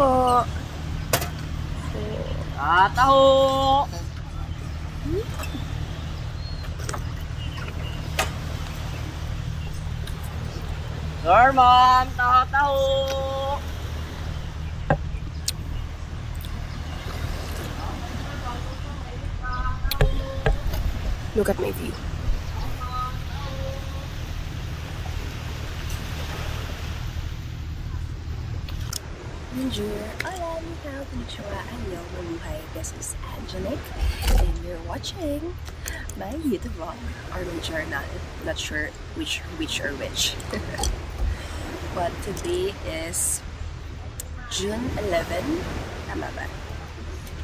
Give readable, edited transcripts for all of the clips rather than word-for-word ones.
po. Taho! Norman, taho-taho! Look at my view. Bonjour, hola, ni hao, konnichiwa, annyeong, mabuhay. This is Angelic, and you're watching my YouTube vlog or my journal. Not sure which or which. But today is June 11. Tama ba?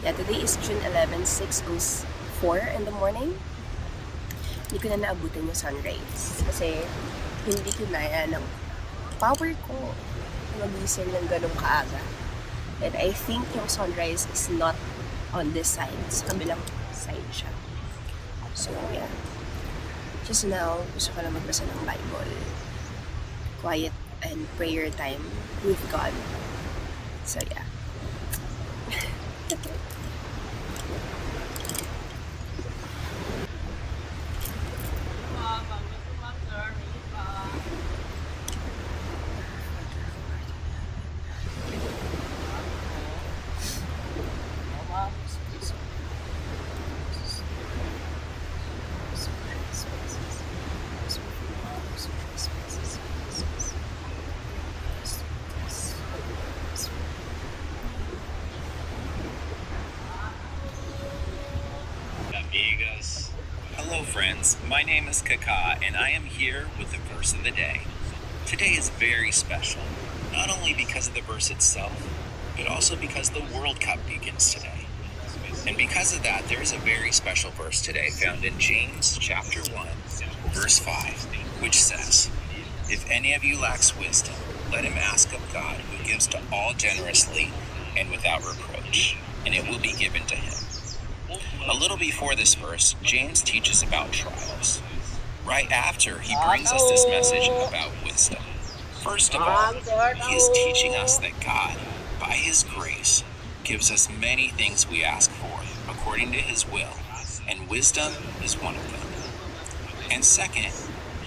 Yeah, today is June 11, 6:04 in the morning. Hindi ko na naabutan yung sunrise kasi hindi ko naya ng power ko magising ng ganong kaaga. And I think yung sunrise is not on this side. Sa kabilang side siya. So, yeah. Just now, gusto ko lang magbasa ng Bible. Quiet and prayer time with God. So, yeah. Amigos. Hello friends, my name is Kaka and I am here with the verse of the day. Today is very special, not only because of the verse itself, but also because the World Cup begins today. And because of that, there is a very special verse today found in James chapter 1, verse 5, which says, "If any of you lacks wisdom, let him ask of God, who gives to all generously and without reproach, and it will be given to him." A little before this verse, James teaches about trials. Right after, he brings us this message about wisdom. First of all, he is teaching us that God, by his grace, gives us many things we ask for, according to his will, and wisdom is one of them. And second,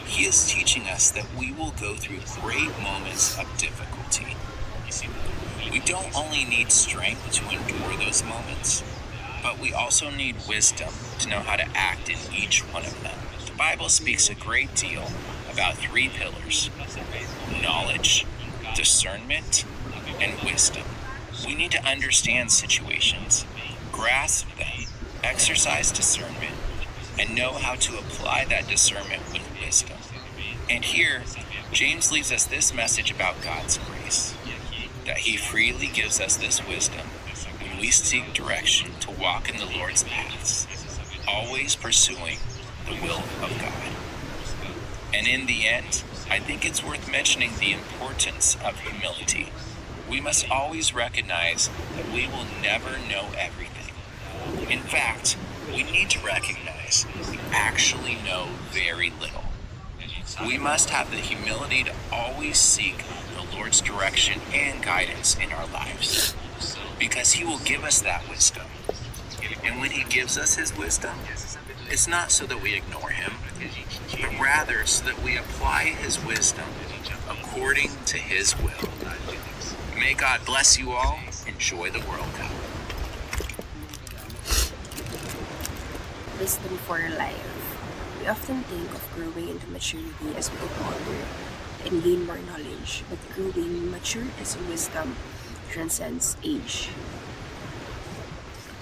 he is teaching us that we will go through great moments of difficulty. We don't only need strength to endure those moments, but we also need wisdom to know how to act in each one of them. The Bible speaks a great deal about three pillars: knowledge, discernment, and wisdom. We need to understand situations, grasp them, exercise discernment, and know how to apply that discernment with wisdom. And here, James leaves us this message about God's grace, that he freely gives us this wisdom when we seek direction to walk in the Lord's paths, always pursuing the will of God. And in the end, I think it's worth mentioning the importance of humility. We must always recognize that we will never know everything. In fact, we need to recognize we actually know very little. We must have the humility to always seek the Lord's direction and guidance in our lives, because he will give us that wisdom. And when he gives us his wisdom, it's not so that we ignore him, but rather so that we apply his wisdom according to his will. May God bless you all. Enjoy the World Cup. Wisdom for life. We often think of growing into maturity as we get older and gain more knowledge, but growing mature as wisdom transcends age.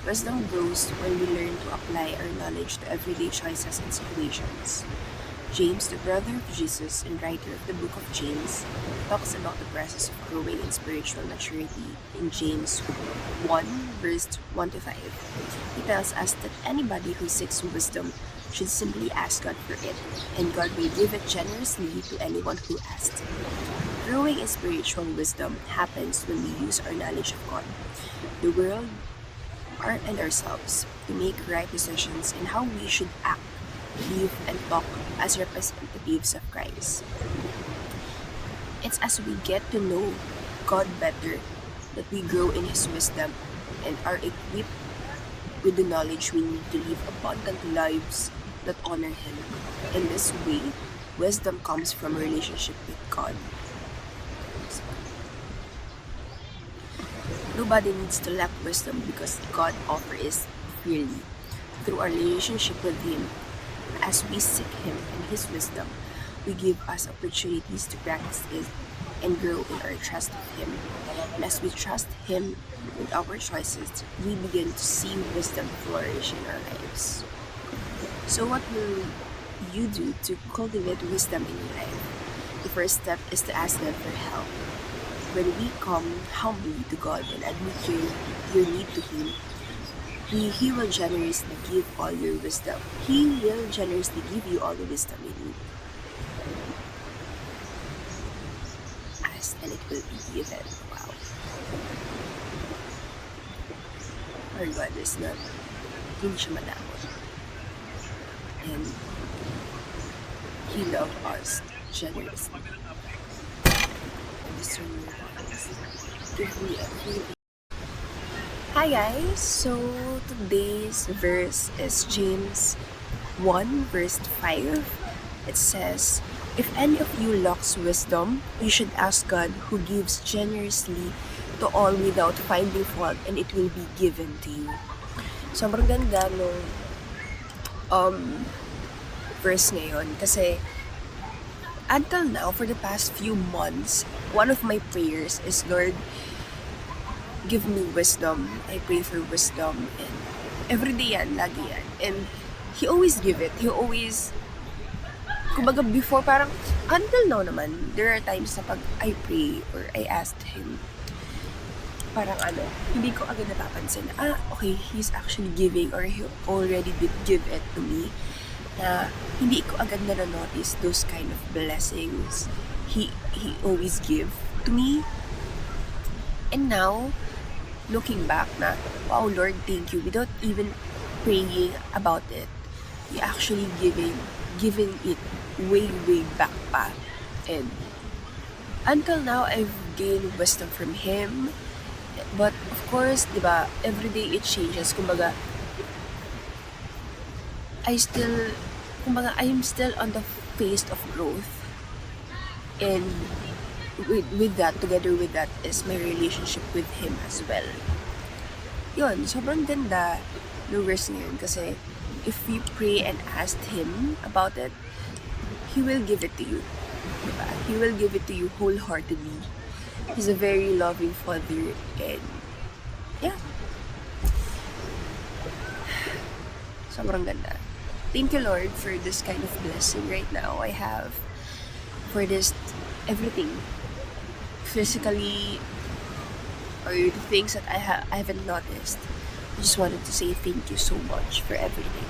Wisdom grows when we learn to apply our knowledge to everyday choices and situations. James, the brother of Jesus and writer of the book of James, talks about the process of growing in spiritual maturity in James 1, verse 1 to 5. He tells us that anybody who seeks wisdom should simply ask God for it, and God will give it generously to anyone who asks. Growing in spiritual wisdom happens when we use our knowledge of God, the world, and ourselves to make right decisions in how we should act, live, and talk as representatives of Christ. It's as we get to know God better that we grow in His wisdom and are equipped with the knowledge we need to live abundant lives that honor Him. In this way, wisdom comes from a relationship with God. Nobody needs to lack wisdom because God offers it freely. Through our relationship with Him, as we seek Him and His wisdom, we give us opportunities to practice it and grow in our trust of Him. And as we trust Him with our choices, we begin to see wisdom flourish in our lives. So what will you do to cultivate wisdom in your life? The first step is to ask God for help. When we come humbly to God and admit your need to Him, He will generously give all your wisdom. He will generously give you all the wisdom you need. Ask and it will be given. Wow. Our God is not, hindi siya madamot. And He loves us generously. And discern your hearts. Give me everything. Hi guys! So today's verse is James 1 verse 5. It says, "If any of you lacks wisdom, you should ask God, who gives generously to all without finding fault, and it will be given to you." Sobrang ganda nung verse ngayon kasi until now, for the past few months, one of my prayers is, Lord, give me wisdom. I pray for wisdom. And every day yan, lagi yan. And He always give it. He always, kumbaga before, parang, until now naman, there are times na pag I pray or I asked Him, parang hindi ko agad napapansin, okay, He's actually giving or He already did give it to me. Na hindi ko agad na-notice those kind of blessings He always give to me. And now, looking back na, wow, Lord, thank you. Without even praying about it, you actually giving it way back pa. And until now, I've gained wisdom from Him. But of course, diba, every day it changes. Kumbaga, I am still on the phase of growth. And with that, together with that, is my relationship with Him as well. Yun, sobrang ganda ng verse ngayon kasi if you pray and ask Him about it, He will give it to you. Diba? He will give it to you wholeheartedly. He's a very loving Father, and yeah. Sobrang ganda. Thank you, Lord, for this kind of blessing right now I have. For this, everything. Physically, or the things that I haven't noticed. I just wanted to say thank you so much for everything.